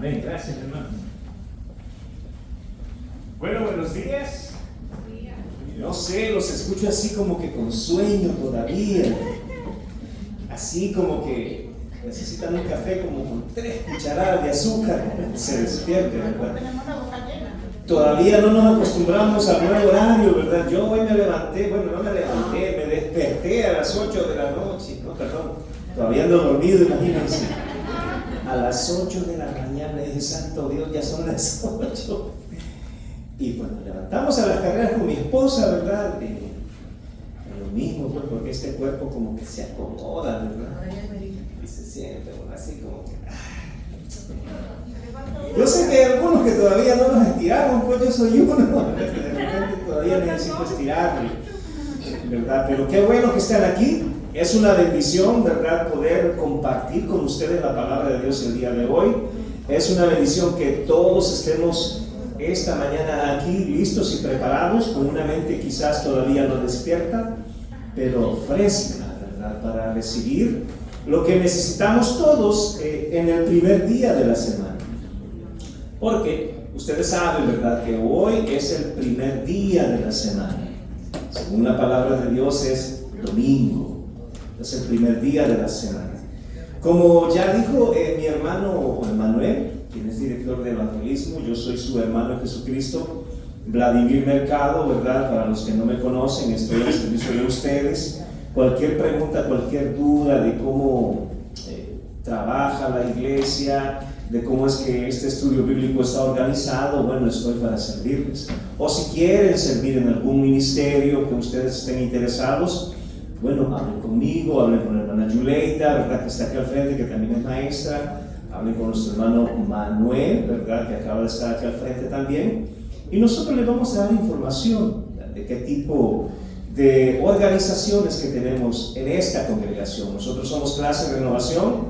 Amén, gracias hermano. Bueno, buenos días. No sé, los escucho así como que con sueño todavía. Así como que necesitan un café como con 3 cucharadas de azúcar. Se despierte, ¿verdad? Todavía no nos acostumbramos al nuevo horario, ¿verdad? Yo hoy me levanté, bueno, no me levanté, me desperté a las 8 de la noche. No, perdón, todavía ando dormido, imagínense. A las 8 de la mañana, dije, santo Dios, ya son las 8. Y bueno, levantamos a las carreras con mi esposa, ¿verdad? Lo mismo, pues, porque este cuerpo como que se acomoda, ¿verdad? Y se siente, bueno, así como que... Yo sé que hay algunos que todavía no nos estiraron, pues yo soy uno, de repente todavía necesito estirarme, ¿verdad? Pero qué bueno que están aquí. Es una bendición, ¿verdad?, poder compartir con ustedes la palabra de Dios el día de hoy. Es una bendición que todos estemos esta mañana aquí listos y preparados, con una mente quizás todavía no despierta, pero fresca, ¿verdad?, para recibir lo que necesitamos todos en el primer día de la semana. Porque ustedes saben, ¿verdad?, que hoy es el primer día de la semana. Según la palabra de Dios es domingo. Es el primer día de la semana. Como ya dijo mi hermano Manuel, quien es director de evangelismo, yo soy su hermano en Jesucristo, Vladimir Mercado, ¿verdad? Para los que no me conocen, estoy al servicio de ustedes. Cualquier pregunta, cualquier duda de cómo trabaja la iglesia, de cómo es que este estudio bíblico está organizado, bueno, estoy para servirles. O si quieren servir en algún ministerio que ustedes estén interesados, bueno, hablen conmigo, hablen con la hermana Yuleida, ¿verdad?, que está aquí al frente, que también es maestra. Hablen con nuestro hermano Manuel, ¿verdad?, que acaba de estar aquí al frente también. Y nosotros les vamos a dar información de qué tipo de organizaciones que tenemos en esta congregación. Nosotros somos Clase de Renovación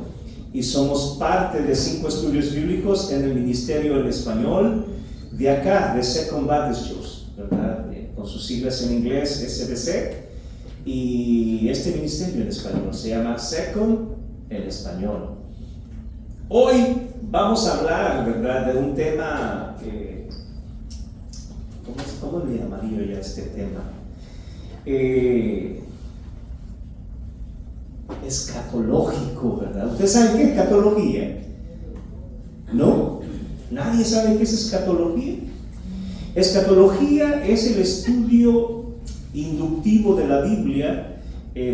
y somos parte de 5 estudios bíblicos en el ministerio en español de acá, de Second Baptist Church, ¿verdad?, con sus siglas en inglés SBC. Y este ministerio en español se llama Second en español. Hoy vamos a hablar, ¿verdad?, de un tema que, ¿cómo le llamaría yo ya este tema? Escatológico, ¿verdad? ¿Ustedes saben qué es escatología? ¿No? ¿Nadie sabe qué es escatología? Escatología es el estudio inductivo de la Biblia,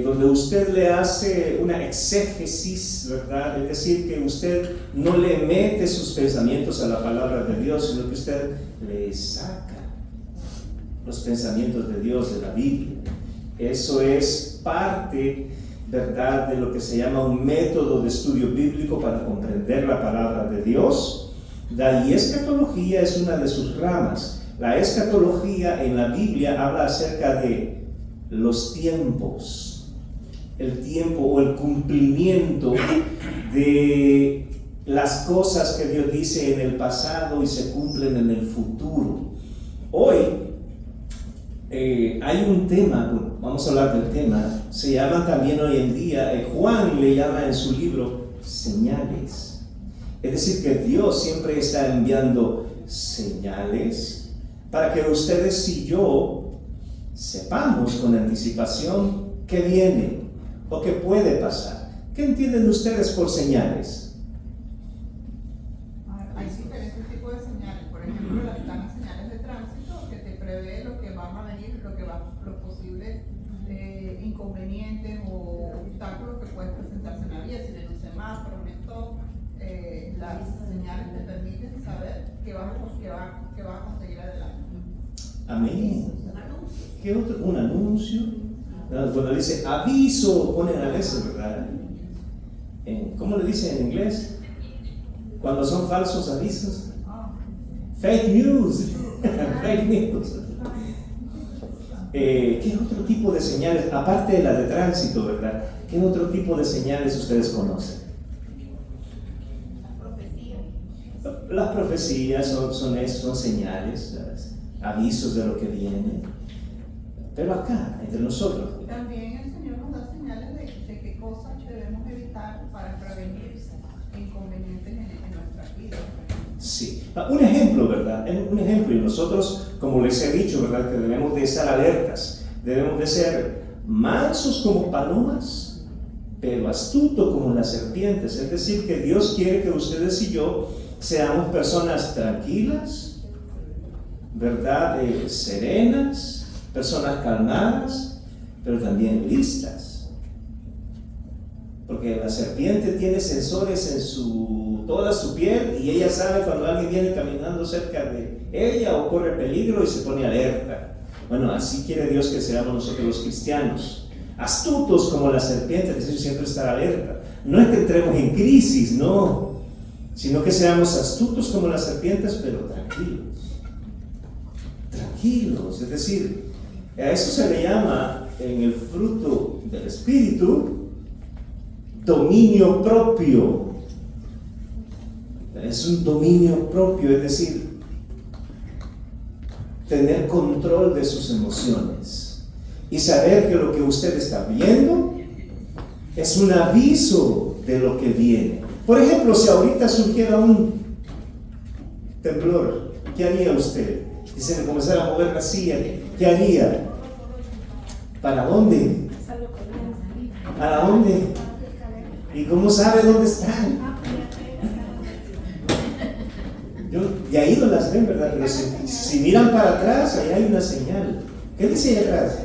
donde usted le hace una exégesis, ¿verdad? Es decir, que usted no le mete sus pensamientos a la palabra de Dios, sino que usted le saca los pensamientos de Dios de la Biblia. Eso es parte, ¿verdad?, de lo que se llama un método de estudio bíblico para comprender la palabra de Dios. Y escatología es una de sus ramas. La escatología en la Biblia habla acerca de los tiempos, el tiempo o el cumplimiento de las cosas que Dios dice en el pasado y se cumplen en el futuro. Hoy hay un tema, bueno, vamos a hablar del tema, se llama también hoy en día, Juan le llama en su libro señales. Es decir, que Dios siempre está enviando señales para que ustedes y yo sepamos con anticipación qué viene o qué puede pasar. ¿Qué entienden ustedes por señales? Hay diferentes tipos de señales. Por ejemplo, están las señales de tránsito, que te prevé lo que va a venir, los posibles inconvenientes o obstáculos que pueden presentarse en la vía. Si viene un semáforo, un stop, las señales te permiten saber qué vas a conseguir adelante. Amén. ¿Qué otro? Un anuncio. Cuando dice aviso, ponen a veces, ¿verdad? ¿Cómo le dicen en inglés? Cuando son falsos avisos. Fake news. Fake news. ¿Qué otro tipo de señales, aparte de la de tránsito, ¿verdad? ¿Qué otro tipo de señales ustedes conocen? Las profecías son señales, avisos de lo que viene. Pero acá, entre nosotros. También el Señor nos da señales de qué cosas debemos evitar para prevenir inconvenientes en nuestra vida. Sí. Un ejemplo, ¿verdad? Un ejemplo, y nosotros, como les he dicho, ¿verdad? Que debemos de estar alertas, debemos de ser mansos como palomas, pero astutos como las serpientes. Es decir, que Dios quiere que ustedes y yo seamos personas tranquilas, ¿verdad? Serenas, personas calmadas, pero también listas. Porque la serpiente tiene sensores en toda su piel y ella sabe cuando alguien viene caminando cerca de ella o corre peligro y se pone alerta. Bueno, así quiere Dios que seamos nosotros los cristianos. Astutos como la serpiente, es decir, siempre estar alerta. No es que entremos en crisis, no, sino que seamos astutos como las serpientes, pero tranquilos. Tranquilos, es decir, a eso se le llama en el fruto del Espíritu dominio propio. Es un dominio propio, es decir, tener control de sus emociones y saber que lo que usted está viendo es un aviso de lo que viene. Por ejemplo, si ahorita surgiera un temblor, ¿qué haría usted? Y se le comenzara a mover la silla, ¿qué haría? ¿Para dónde? ¿Para dónde? ¿Y cómo sabe dónde están? Y ahí no las ven, ¿verdad? Pero si miran para atrás, ahí hay una señal. ¿Qué dice ahí atrás?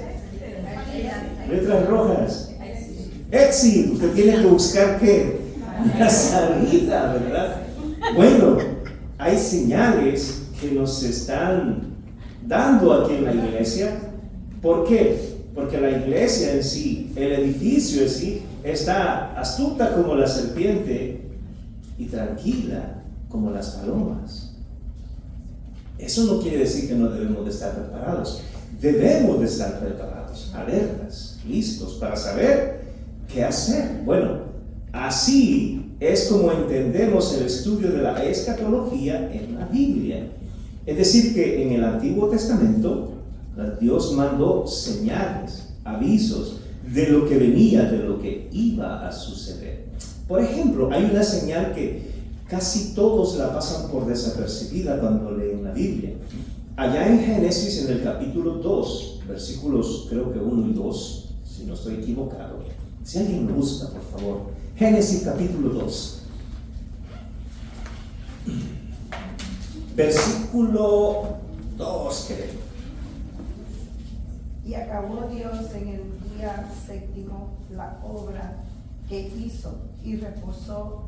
Letras rojas. Exit. Usted tiene que buscar ¿qué? La salida, ¿verdad? Bueno, hay señales que nos están dando aquí en la iglesia. ¿Por qué? Porque la iglesia en sí, el edificio en sí, está astuta como la serpiente y tranquila como las palomas. Eso no quiere decir que no debemos de estar preparados. Debemos de estar preparados, alertas, listos para saber qué hacer. Bueno, así es como entendemos el estudio de la escatología en la Biblia. Es decir, que en el Antiguo Testamento Dios mandó señales, avisos de lo que venía, de lo que iba a suceder. Por ejemplo, hay una señal que casi todos la pasan por desapercibida cuando leen la Biblia. Allá en Génesis, en el capítulo 2, versículos creo que 1 y 2, si no estoy equivocado. Si alguien lo busca, por favor. Génesis capítulo 2. Versículo 2, creo. Y acabó Dios en el día séptimo la obra que hizo y reposó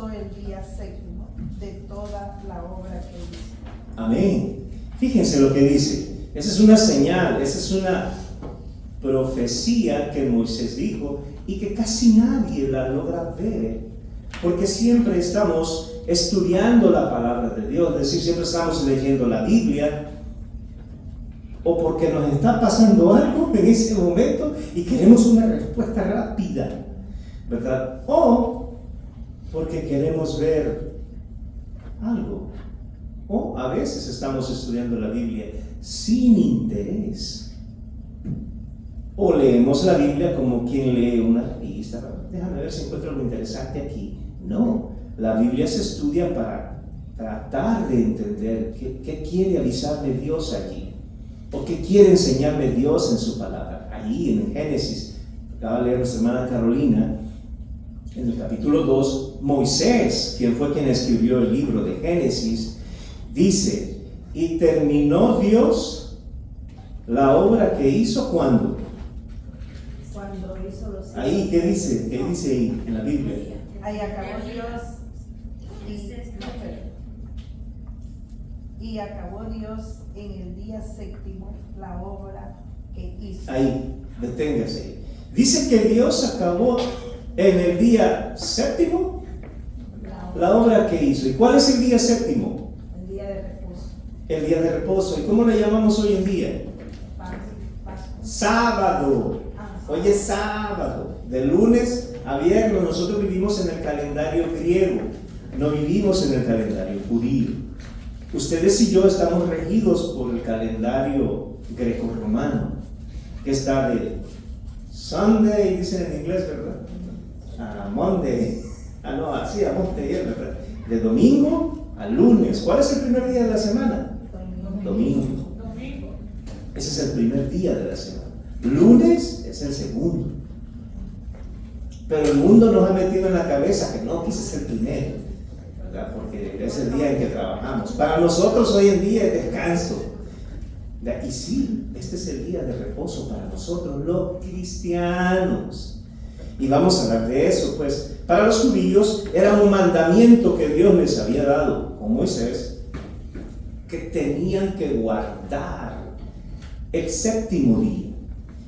el día séptimo de toda la obra que hizo. Amén. Fíjense lo que dice. Esa es una señal, esa es una profecía que Moisés dijo y que casi nadie la logra ver, porque siempre estamos estudiando la palabra de Dios, es decir, siempre estamos leyendo la Biblia, o porque nos está pasando algo en ese momento y queremos una respuesta rápida, ¿verdad? O porque queremos ver algo. O a veces estamos estudiando la Biblia sin interés. O leemos la Biblia como quien lee una revista. Déjame ver si encuentro algo interesante aquí. No, la Biblia se estudia para tratar de entender qué quiere avisarme Dios allí. ¿O qué quiere enseñarme Dios en su palabra? Allí en Génesis, acaba de leer nuestra hermana Carolina, en el capítulo 2, Moisés, quien fue quien escribió el libro de Génesis, dice, y terminó Dios la obra que hizo, ¿cuándo? Cuando hizo los cielos. Ahí, ¿qué dice? ¿Qué dice ahí en la Biblia? Ahí acabó Dios y acabó Dios en el día séptimo la obra que hizo. Ahí, deténgase. Dice que Dios acabó en el día séptimo la obra que hizo. ¿Y cuál es el día séptimo? El día de reposo. El día de reposo. ¿Y cómo le llamamos hoy en día? Sábado. Hoy es sábado. De lunes a viernes. Nosotros vivimos en el calendario griego. No vivimos en el calendario judío. Ustedes y yo estamos regidos por el calendario greco-romano, que está de Sunday, dicen en inglés, ¿verdad? A Monday. No, así a Monday, ¿verdad? De domingo a lunes. ¿Cuál es el primer día de la semana? Domingo. Ese es el primer día de la semana. Lunes es el segundo. Pero el mundo nos ha metido en la cabeza que no, que ese es el primero, ¿verdad? Porque es el día en que trabajamos. Para nosotros hoy en día es descanso. Y sí, este es el día de reposo para nosotros los cristianos. Y vamos a hablar de eso, pues. Para los judíos era un mandamiento que Dios les había dado con Moisés, que tenían que guardar el séptimo día.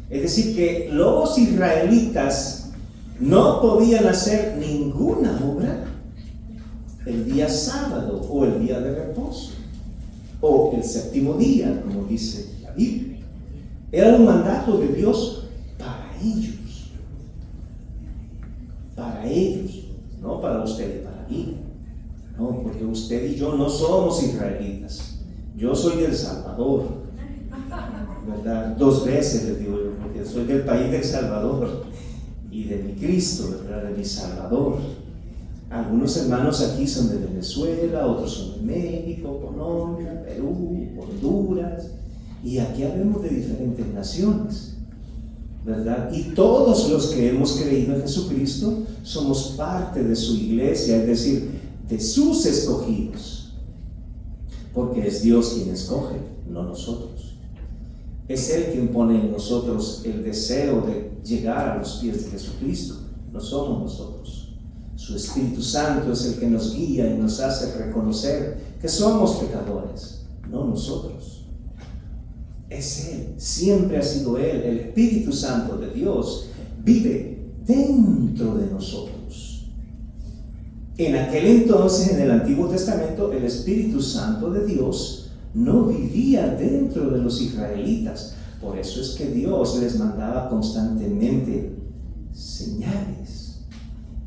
Es decir, que los israelitas no podían hacer ninguna obra el día sábado o el día de reposo o el séptimo día, como dice la Biblia. Era un mandato de Dios para ellos. Para ellos, no para usted y para mí. No, porque usted y yo no somos israelitas. Yo soy del Salvador, ¿verdad? 2 veces les digo yo, porque soy del país del Salvador y de mi Cristo, ¿verdad? De mi Salvador. Algunos hermanos aquí son de Venezuela, otros son de México, Colombia, Perú, Honduras, y aquí hablamos de diferentes naciones, ¿verdad? Y todos los que hemos creído en Jesucristo somos parte de su iglesia, es decir, de sus escogidos, porque es Dios quien escoge, no nosotros. Es Él quien pone en nosotros el deseo de llegar a los pies de Jesucristo, no somos nosotros. Su Espíritu Santo es el que nos guía y nos hace reconocer que somos pecadores, no nosotros. Es Él, siempre ha sido Él. El Espíritu Santo de Dios vive dentro de nosotros. En aquel entonces, en el Antiguo Testamento, el Espíritu Santo de Dios no vivía dentro de los israelitas. Por eso es que Dios les mandaba constantemente señales.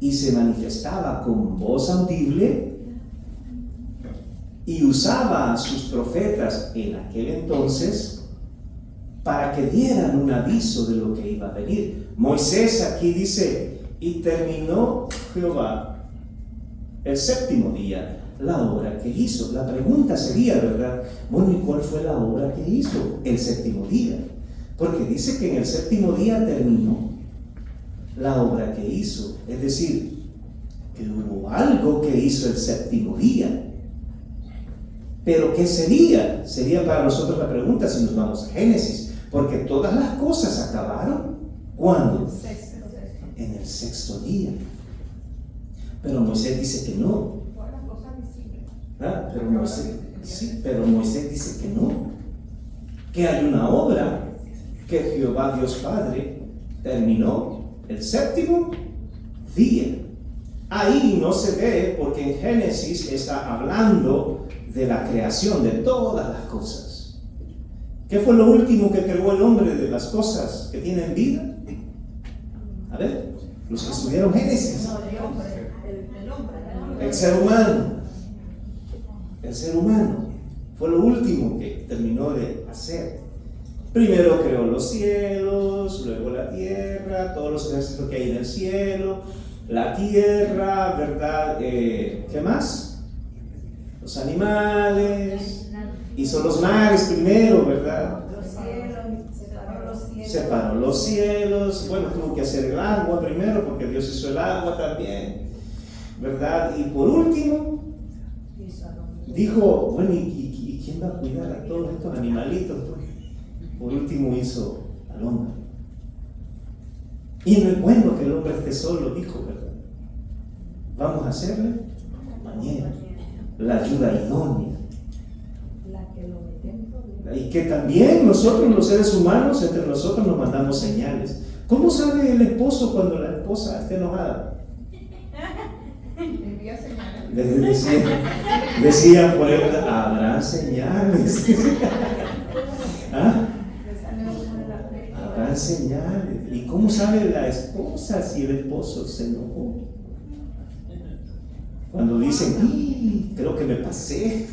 Y se manifestaba con voz audible y usaba a sus profetas en aquel entonces para que dieran un aviso de lo que iba a venir. Moisés aquí dice, y terminó Jehová el séptimo día la obra que hizo. La pregunta sería, ¿verdad? Bueno, ¿y cuál fue la obra que hizo el séptimo día? Porque dice que en el séptimo día terminó la obra que hizo, es decir, que hubo algo que hizo el séptimo día. Pero ¿qué sería? Sería para nosotros la pregunta si nos vamos a Génesis, porque todas las cosas acabaron, ¿cuándo? En el sexto día. Pero Moisés dice que no. ¿Ah? Pero Moisés dice que no, que hay una obra que Jehová Dios Padre terminó el séptimo día. Ahí no se ve, porque en Génesis está hablando de la creación de todas las cosas. ¿Qué fue lo último que creó el hombre de las cosas que tienen vida? A ver, los que estudiaron Génesis. El ser humano. El ser humano fue lo último que terminó de hacer. Primero creó los cielos, luego la tierra, todos los ejércitos que hay en el cielo, la tierra, ¿verdad? ¿Qué más? Los animales, hizo los mares primero, ¿verdad? Separó los cielos, bueno, tuvo que hacer el agua primero, porque Dios hizo el agua también, ¿verdad? Y por último, dijo, bueno, ¿y quién va a cuidar a todos estos animalitos? Por último hizo al hombre. Y no es bueno que el hombre esté solo, dijo, ¿verdad? Vamos a hacerle compañera, la ayuda idónea. Y que también nosotros, los seres humanos, entre nosotros nos mandamos señales. ¿Cómo sabe el esposo cuando la esposa está enojada? Envía señales. Decían por él, habrá señales. ¿Ah? Habrá señales. ¿Y cómo sabe la esposa si el esposo se enojó? Cuando dicen, creo que me pasé.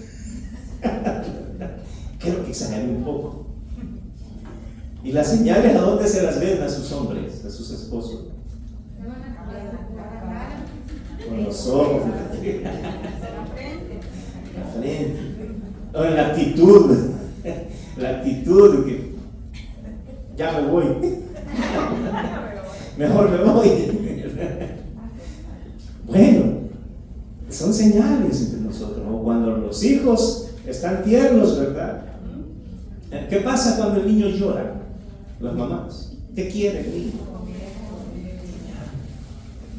Creo que exageré un poco. ¿Y las señales a dónde se las ven a sus hombres, a sus esposos? con los ojos, la frente, o en la actitud que ya me voy, mejor me voy. Bueno, son señales entre nosotros, ¿no? Cuando los hijos están tiernos, ¿verdad? ¿Qué pasa cuando el niño llora? Las mamás, ¿qué quiere el niño?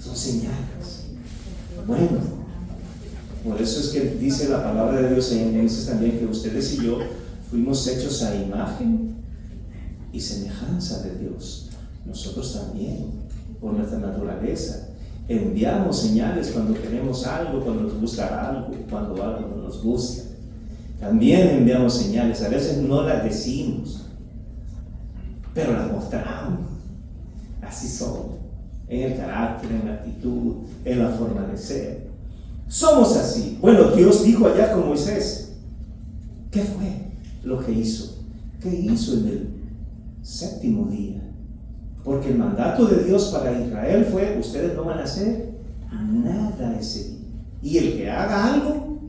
Son señales. Bueno, por eso es que dice la palabra de Dios en Génesis también que ustedes y yo fuimos hechos a imagen y semejanza de Dios. Nosotros también, por nuestra naturaleza, enviamos señales cuando queremos algo, cuando nos gusta algo, cuando algo no nos gusta. También enviamos señales, a veces no las decimos, pero las mostramos. Así somos, en el carácter, en la actitud, en la forma de ser. Somos así. Bueno, Dios dijo allá con Moisés, ¿qué fue lo que hizo? ¿Qué hizo en el séptimo día? Porque el mandato de Dios para Israel fue, ustedes no van a hacer nada ese día. Y el que haga algo,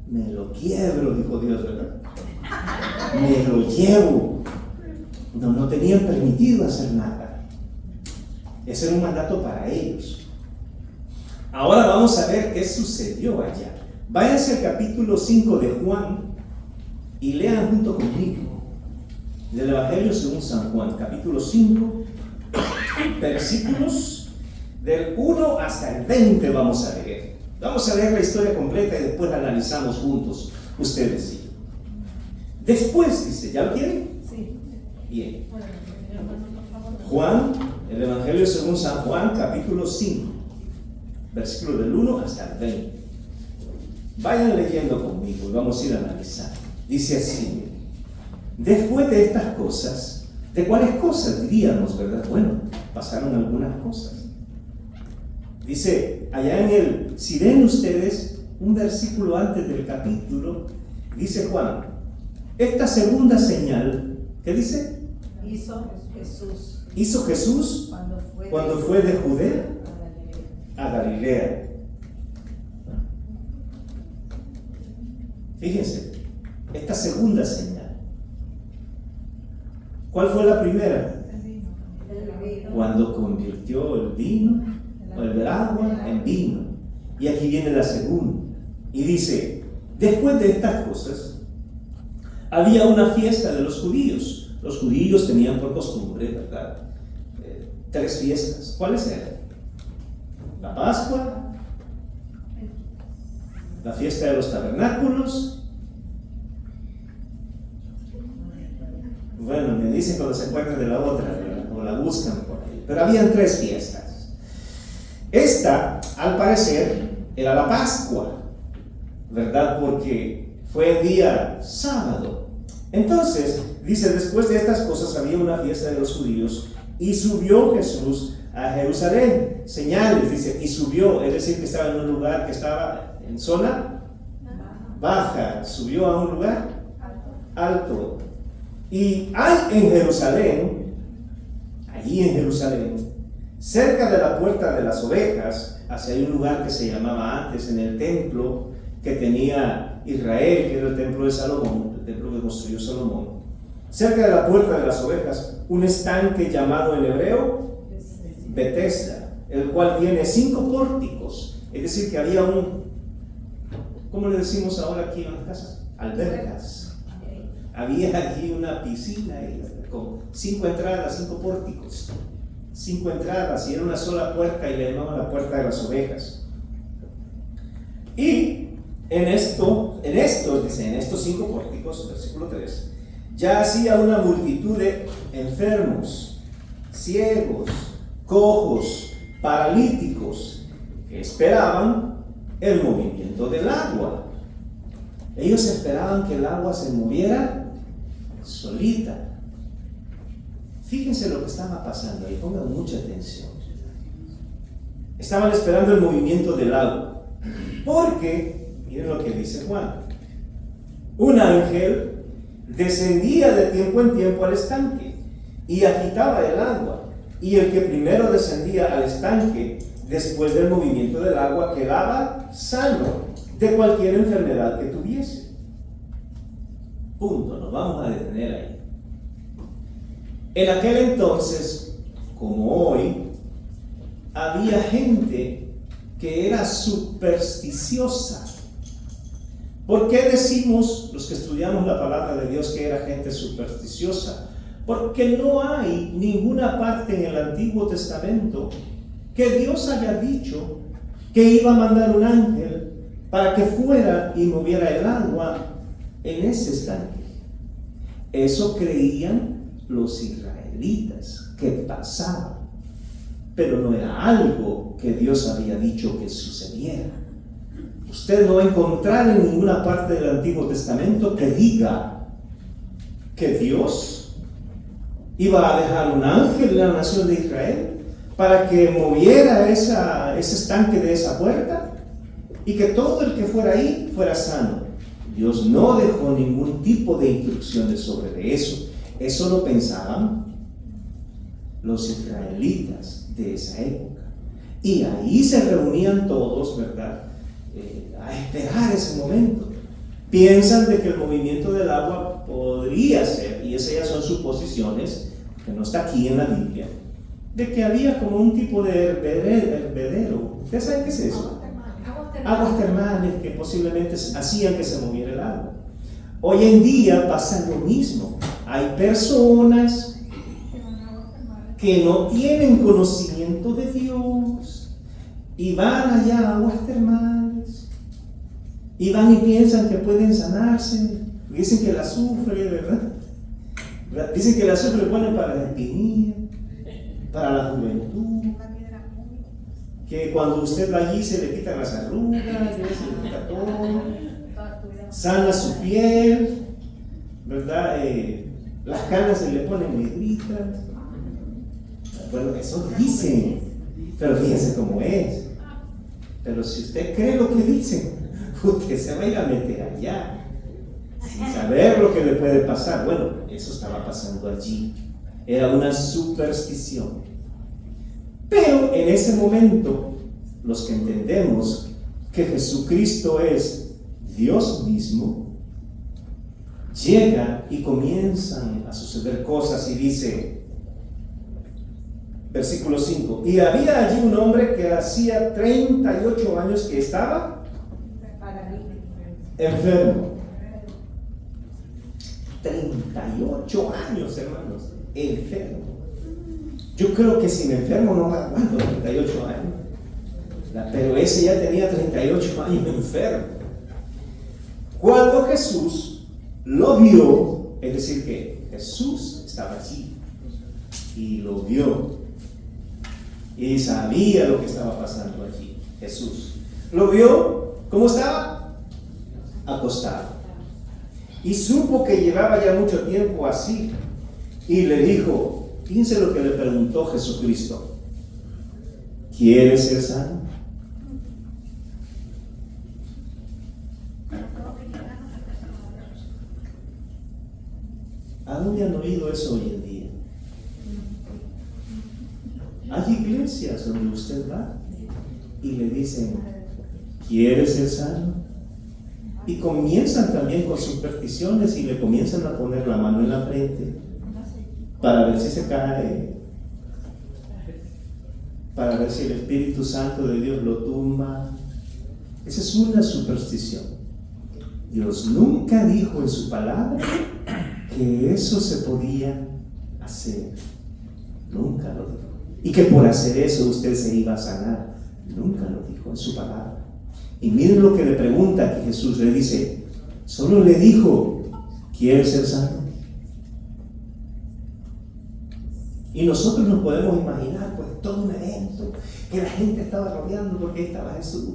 me lo quiebro, dijo Dios, ¿verdad? Me lo llevo. No tenían permitido hacer nada. Ese era un mandato para ellos. Ahora vamos a ver qué sucedió allá. Váyanse al capítulo 5 de Juan y lean junto conmigo del Evangelio según San Juan, capítulo 5, versículos del 1 hasta el 20 vamos a leer. Vamos a leer la historia completa y después la analizamos juntos, ustedes y yo. Después dice, ¿ya lo tienen? Sí. Bien. Juan, el Evangelio según San Juan, capítulo 5, versículo del 1 hasta el 20. Vayan leyendo conmigo y vamos a ir analizando. Dice así: después de estas cosas, ¿de cuáles cosas diríamos, verdad? Bueno, pasaron algunas cosas. Dice, allá en el, si ven ustedes un versículo antes del capítulo, dice Juan, esta segunda señal, ¿qué dice? Hizo Jesús cuando fue de Judea a Galilea. Fíjense, esta segunda señal. ¿Cuál fue la primera? Cuando convirtió el vino, o el agua en vino. Y aquí viene la segunda. Y dice, después de estas cosas, había una fiesta de los judíos. Los judíos tenían por costumbre, ¿verdad? 3 fiestas. ¿Cuáles eran? La Pascua, la fiesta de los tabernáculos. Bueno, me dicen cuando se acuerdan de la otra, ¿verdad? O la buscan por ahí. Pero habían 3 fiestas. Esta, al parecer, era la Pascua, ¿verdad? Porque fue día sábado. Entonces, dice, después de estas cosas había una fiesta de los judíos y subió Jesús a Jerusalén. Señales, dice, y subió, es decir, que estaba en un lugar que estaba en zona baja, subió a un lugar alto. Y hay en Jerusalén, allí en Jerusalén, cerca de la puerta de las ovejas, hacia un lugar que se llamaba antes en el templo que tenía Israel, que era el templo de Salomón, el templo que construyó Salomón, cerca de la puerta de las ovejas, un estanque llamado en hebreo Betesda, el cual tiene 5 pórticos, es decir, que había ¿cómo le decimos ahora aquí en las casas? Albercas. Había aquí una piscina con 5 entradas, 5 pórticos. 5 entradas y era una sola puerta y le llamaban la puerta de las ovejas. Y en estos 5 pórticos, versículo 3, ya hacía una multitud de enfermos, ciegos, cojos, paralíticos, que esperaban el movimiento del agua. Ellos esperaban que el agua se moviera solita. Fíjense lo que estaba pasando ahí, pongan mucha atención. Estaban esperando el movimiento del agua, porque, miren lo que dice Juan, un ángel descendía de tiempo en tiempo al estanque y agitaba el agua, y el que primero descendía al estanque después del movimiento del agua, quedaba sano de cualquier enfermedad que tuviese. Punto, nos vamos a detener ahí. En aquel entonces, como hoy, había gente que era supersticiosa. ¿Por qué decimos, los que estudiamos la palabra de Dios, que era gente supersticiosa? Porque no hay ninguna parte en el Antiguo Testamento que Dios haya dicho que iba a mandar un ángel para que fuera y moviera el agua en ese estanque. Eso creían los israelitas que pasaba, pero no era algo que Dios había dicho que sucediera. Usted no va a encontrar en ninguna parte del Antiguo Testamento que diga que Dios iba a dejar un ángel en la nación de Israel para que moviera ese estanque de esa puerta y que todo el que fuera ahí fuera sano. Dios no dejó ningún tipo de instrucciones sobre eso. Eso lo pensaban los israelitas de esa época. Y ahí se reunían todos, ¿verdad? A esperar ese momento. Piensan de que el movimiento del agua podría ser, y esas ya son suposiciones, que no está aquí en la Biblia, de que había como un tipo de hervedero. ¿Ustedes saben qué es eso? Aguas termales que posiblemente hacían que se moviera el agua. Hoy en día pasa lo mismo. Hay personas que no tienen conocimiento de Dios y van allá a aguas termales y van y piensan que pueden sanarse. Dicen que el azufre, ¿verdad? Dicen que el azufre pone para la espinilla, para la juventud, que cuando usted va allí se le quitan las arrugas, se le quita todo, sana su piel, ¿verdad? Las canas se le ponen negritas. Bueno, eso dicen, pero fíjense cómo es. Pero si usted cree lo que dicen, usted se va a ir a meter allá sin saber lo que le puede pasar. Bueno, eso estaba pasando allí. Era una superstición. Pero en ese momento, los que entendemos que Jesucristo es Dios mismo, llega y comienzan a suceder cosas y dice, versículo 5, y había allí un hombre que hacía 38 años que estaba enfermo. 38 años, hermanos, enfermo. Yo creo que si me enfermo no me aguanto 38 años. Pero ese ya tenía 38 años enfermo. Cuando Jesús lo vio, es decir, que Jesús estaba allí y lo vio y sabía lo que estaba pasando allí. Jesús lo vio, ¿cómo estaba? Acostado. Y supo que llevaba ya mucho tiempo así y le dijo, fíjense lo que le preguntó Jesucristo, ¿quieres ser sano? ¿A dónde han oído eso hoy en día? Hay iglesias donde usted va y le dicen, ¿quieres ser sano? Y comienzan también con supersticiones y le comienzan a poner la mano en la frente para ver si se cae, para ver si el Espíritu Santo de Dios lo tumba. Esa es una superstición. Dios nunca dijo en su palabra que eso se podía hacer. Nunca lo dijo. Y que por hacer eso usted se iba a sanar. Nunca lo dijo en su palabra. Y miren lo que le pregunta aquí Jesús. Le dice, solo le dijo, ¿quieres ser sano? Y nosotros nos podemos imaginar pues todo un evento que la gente estaba rodeando porque ahí estaba Jesús.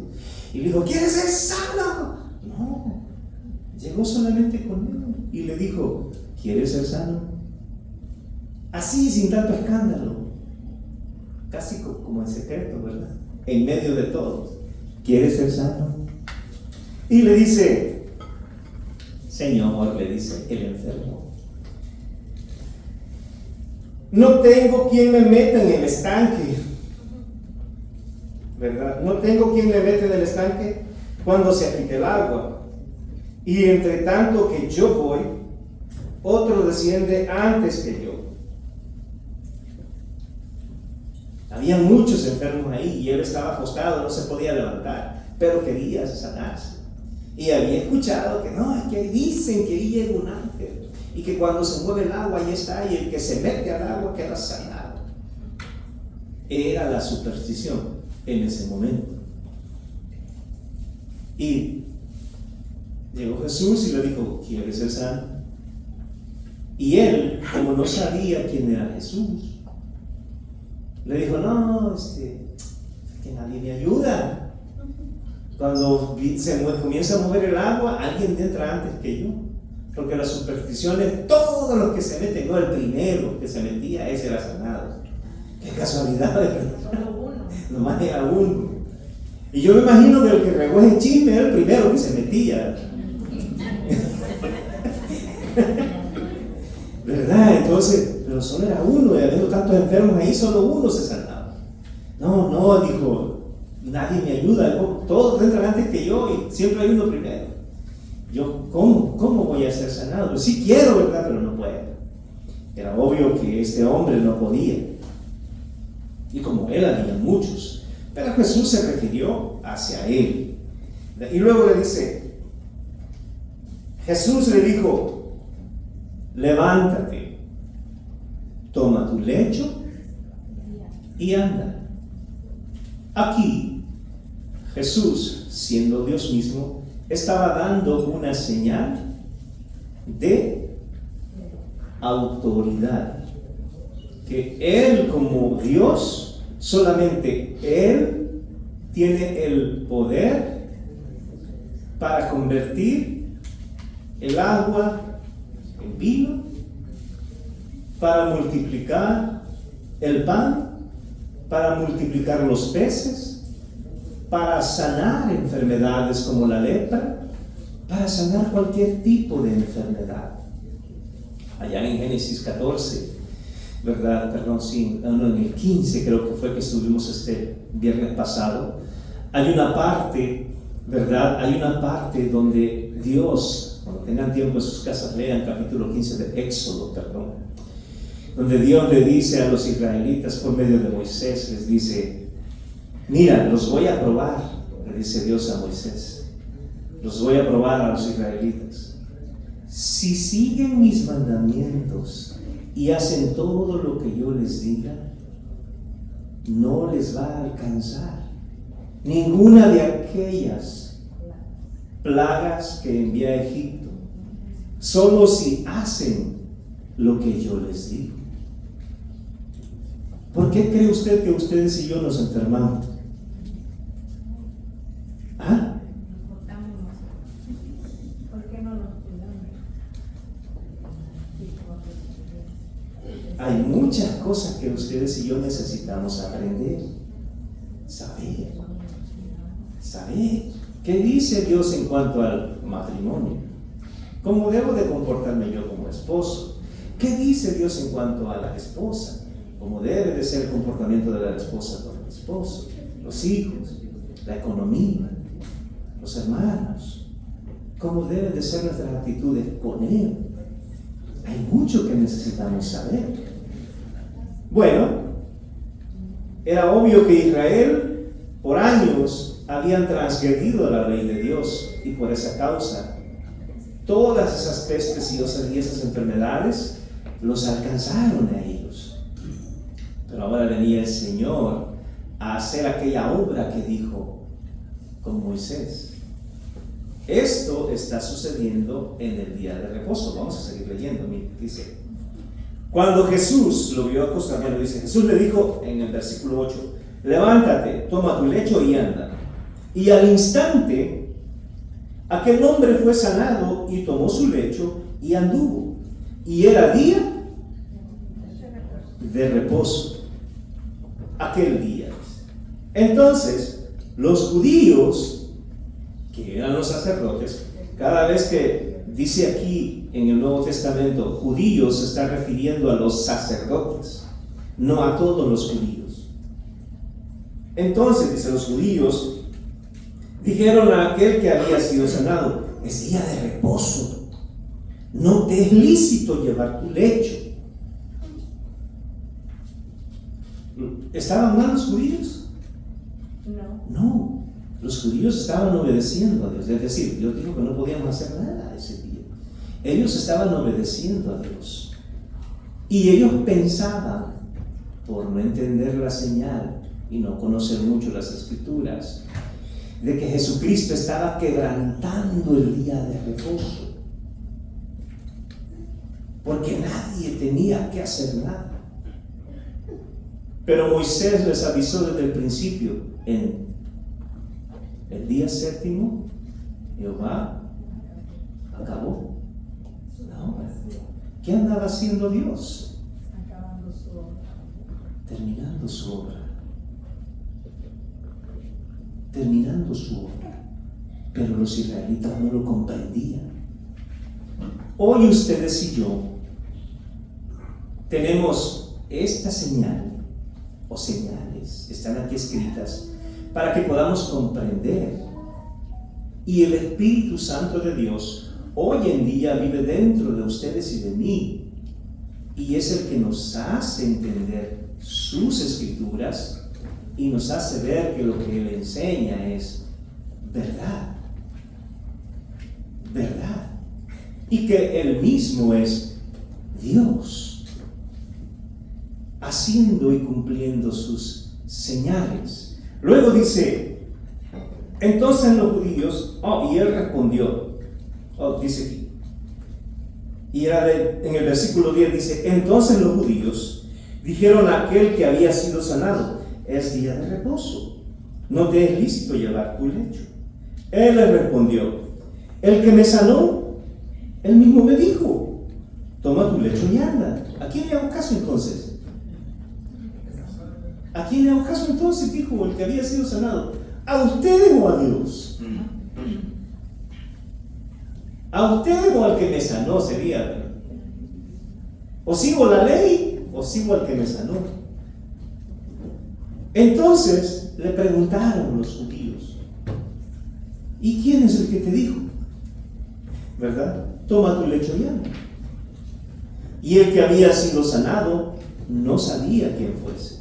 Y le dijo, ¿quieres ser sano? No, llegó solamente con él y le dijo, ¿quieres ser sano? Así, sin tanto escándalo, casi como en secreto, ¿verdad? En medio de todos. ¿Quieres ser sano? Y le dice, Señor, le dice el enfermo, no tengo quien me meta en el estanque. ¿verdad? No tengo quien me mete en el estanque cuando se agite el agua. Y entre tanto que yo voy, otro desciende antes que yo. Había muchos enfermos ahí y él estaba acostado, no se podía levantar, pero quería sanarse. Y había escuchado que no, es que dicen que ahí llega un ángel y que cuando se mueve el agua ahí está, y el que se mete al agua queda sanado. Era la superstición en ese momento. Y llegó Jesús y le dijo, ¿quieres ser sano? Y él, como no sabía quién era Jesús, le dijo, no, que nadie me ayuda. Cuando comienza a mover el agua, alguien entra antes que yo. Porque la superstición es todos los que se meten, no, el primero que se metía, ese era sanado. Qué casualidad, Solo uno. nomás era uno. Y yo me imagino que el que regó ese chisme era el primero que se metía. ¿Verdad? Entonces, pero solo era uno, y habiendo tantos enfermos ahí, solo uno se sanaba. No, dijo, nadie me ayuda, todos entran antes que yo y siempre hay uno primero. Yo, ¿cómo voy a ser sanado? Pues sí quiero, ¿verdad? Pero no puedo. Era obvio que este hombre no podía. Y como él había muchos. Pero Jesús se refirió hacia él. Y luego le dice, Jesús le dijo, levántate, toma tu lecho y anda. Aquí, Jesús, siendo Dios mismo, estaba dando una señal de autoridad. Que Él como Dios, solamente Él tiene el poder para convertir el agua en vino, para multiplicar el pan, para multiplicar los peces, para sanar enfermedades como la lepra, para sanar cualquier tipo de enfermedad. Allá en Génesis 14, ¿verdad? Perdón, sí, no, en el 15 creo que fue que estuvimos este viernes pasado, hay una parte, ¿verdad? Hay una parte donde Dios, cuando tengan tiempo en sus casas, lean capítulo 15 de Éxodo, perdón, donde Dios le dice a los israelitas por medio de Moisés, les dice, mira, los voy a probar, le dice Dios a Moisés, los voy a probar a los israelitas. Si siguen mis mandamientos y hacen todo lo que yo les diga, no les va a alcanzar ninguna de aquellas plagas que envié a Egipto, solo si hacen lo que yo les digo. ¿Por qué cree usted que ustedes y yo nos enfermamos? ¿Ah? ¿Por qué no nos cuidamos? Hay muchas cosas que ustedes y yo necesitamos aprender, saber. ¿Qué dice Dios en cuanto al matrimonio? ¿Cómo debo de comportarme yo como esposo? ¿Qué dice Dios en cuanto a la esposa? ¿Cómo debe de ser el comportamiento de la esposa con el esposo? Los hijos, la economía, los hermanos. ¿Cómo deben de ser nuestras actitudes con Él? Hay mucho que necesitamos saber. Bueno, era obvio que Israel por años habían transgredido la ley de Dios y por esa causa todas esas pestes y esas enfermedades los alcanzaron a ellos. Pero ahora venía el Señor a hacer aquella obra que dijo con Moisés. Esto está sucediendo en el día de reposo. Vamos a seguir leyendo. Mira, dice, cuando Jesús lo vio acostado, dice, Jesús le dijo en el versículo 8, levántate, toma tu lecho y anda. Y al instante, aquel hombre fue sanado y tomó su lecho y anduvo. Y era día de reposo. Aquel día. Entonces, los judíos, que eran los sacerdotes, cada vez que dice aquí en el Nuevo Testamento judíos, se está refiriendo a los sacerdotes, no a todos los judíos. Entonces, dice, los judíos dijeron a aquel que había sido sanado: es día de reposo, no te es lícito llevar tu lecho. ¿Estaban mal los judíos? No, los judíos estaban obedeciendo a Dios. Es decir, Dios dijo que no podíamos hacer nada ese día. Ellos estaban obedeciendo a Dios. Y ellos pensaban, por no entender la señal y no conocer mucho las Escrituras, de que Jesucristo estaba quebrantando el día de reposo, porque nadie tenía que hacer nada. Pero Moisés les avisó desde el principio: en el día séptimo Jehová acabó la obra. ¿Qué andaba haciendo Dios? Acabando su obra. Terminando su obra. Terminando su obra. Pero los israelitas no lo comprendían. Hoy ustedes y yo tenemos esta señal o señales, están aquí escritas, para que podamos comprender. Y el Espíritu Santo de Dios hoy en día vive dentro de ustedes y de mí, y es el que nos hace entender sus Escrituras y nos hace ver que lo que Él enseña es verdad, verdad, y que Él mismo es Dios, haciendo y cumpliendo sus señales. Luego dice: entonces los judíos, y Él respondió, dice aquí, y en el versículo 10 dice: entonces los judíos dijeron a aquel que había sido sanado: es día de reposo, no te es lícito llevar tu lecho. Él les respondió: el que me sanó, él mismo me dijo: toma tu lecho y anda. ¿A quién le hago caso entonces? ¿A quién le hago caso entonces? Dijo el que había sido sanado. ¿A ustedes o a Dios? ¿A ustedes o al que me sanó sería? ¿O sigo la ley o sigo al que me sanó? Entonces le preguntaron los judíos: ¿y quién es el que te dijo? ¿Verdad? Toma tu lecho y anda. Y el que había sido sanado no sabía quién fuese,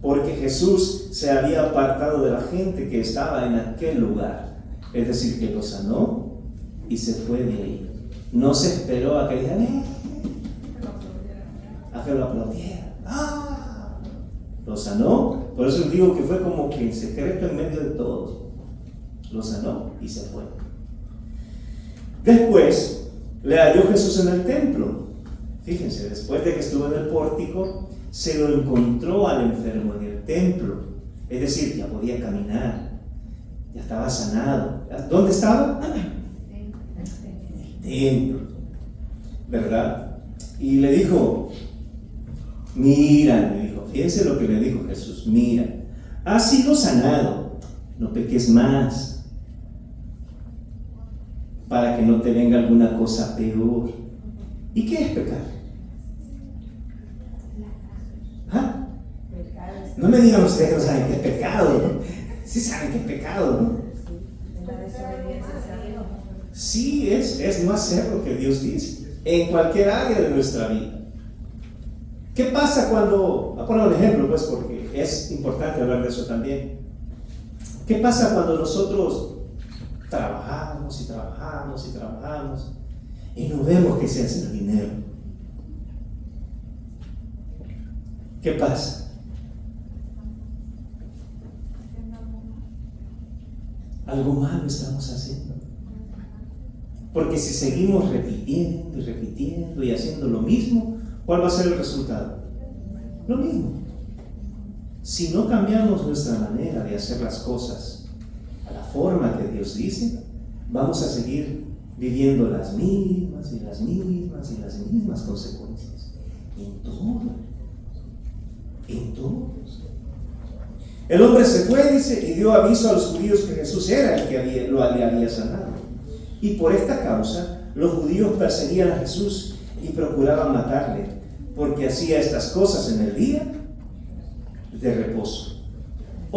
porque Jesús se había apartado de la gente que estaba en aquel lugar. Es decir, que lo sanó y se fue de ahí. No se esperó a que dijeran, a que lo aplaudieran. Lo sanó. Por eso digo que fue como que en secreto en medio de todos. Lo sanó y se fue. Después le halló Jesús en el templo. Fíjense, después de que estuvo en el pórtico, se lo encontró al enfermo en el templo. Es decir, ya podía caminar, ya estaba sanado. ¿Dónde estaba? En el templo, ¿verdad? Y le dijo, mira, le dijo, fíjense lo que le dijo Jesús, mira, has sido sanado, no peques más, para que no te venga alguna cosa peor. ¿Y qué es pecar? ¿Ah? No me digan ustedes que no saben qué es pecado. Sí saben qué es pecado, ¿no? Sí, es no hacer lo que Dios dice en cualquier área de nuestra vida. ¿Qué pasa cuando, voy a poner un ejemplo pues porque es importante hablar de eso también? ¿Qué pasa cuando nosotros trabajamos y trabajamos y trabajamos y no vemos que se hace el dinero? ¿Qué pasa? Algo malo estamos haciendo. Porque si seguimos repitiendo y repitiendo y haciendo lo mismo, ¿cuál va a ser el resultado? Lo mismo. Si no cambiamos nuestra manera de hacer las cosas a la forma que Dios dice, vamos a seguir viviendo las mismas y las mismas y las mismas consecuencias. En todo. En todo. El hombre se fue, dice, y dio aviso a los judíos que Jesús era el que le había sanado. Y por esta causa, los judíos perseguían a Jesús y procuraban matarle, porque hacía estas cosas en el día de reposo.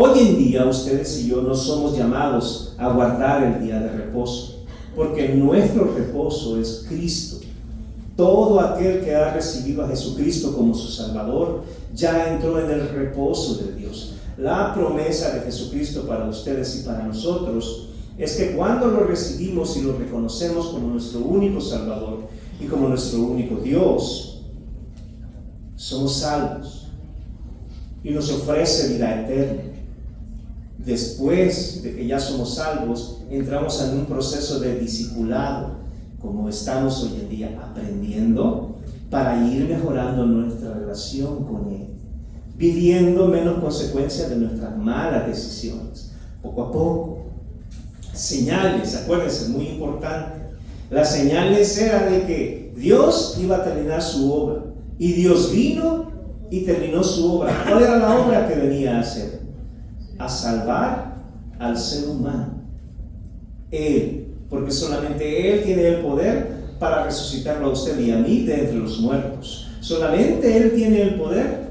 Hoy en día ustedes y yo no somos llamados a guardar el día de reposo, porque nuestro reposo es Cristo. Todo aquel que ha recibido a Jesucristo como su Salvador ya entró en el reposo de Dios. La promesa de Jesucristo para ustedes y para nosotros es que cuando lo recibimos y lo reconocemos como nuestro único Salvador y como nuestro único Dios, somos salvos y nos ofrece vida eterna. Después de que ya somos salvos, entramos en un proceso de discipulado, como estamos hoy en día aprendiendo, para ir mejorando nuestra relación con Él, viviendo menos consecuencias de nuestras malas decisiones, poco a poco. Señales, acuérdense, muy importante. Las señales eran de que Dios iba a terminar su obra, y Dios vino y terminó su obra. ¿Cuál era la obra que venía a hacer? A salvar al ser humano. Él, porque solamente Él tiene el poder para resucitarlo a usted y a mí de entre los muertos. Solamente Él tiene el poder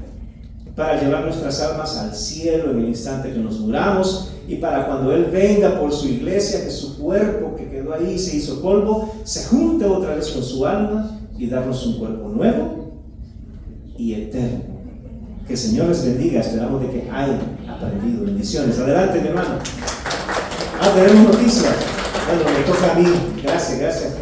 para llevar nuestras almas al cielo en el instante que nos muramos, y para cuando Él venga por su iglesia, que su cuerpo que quedó ahí se hizo polvo, se junte otra vez con su alma y darnos un cuerpo nuevo y eterno. Que el Señor les bendiga. Esperamos de que hayan aprendido. Bendiciones. Adelante, mi hermano. Tenemos noticias. Bueno, me toca a mí. Gracias.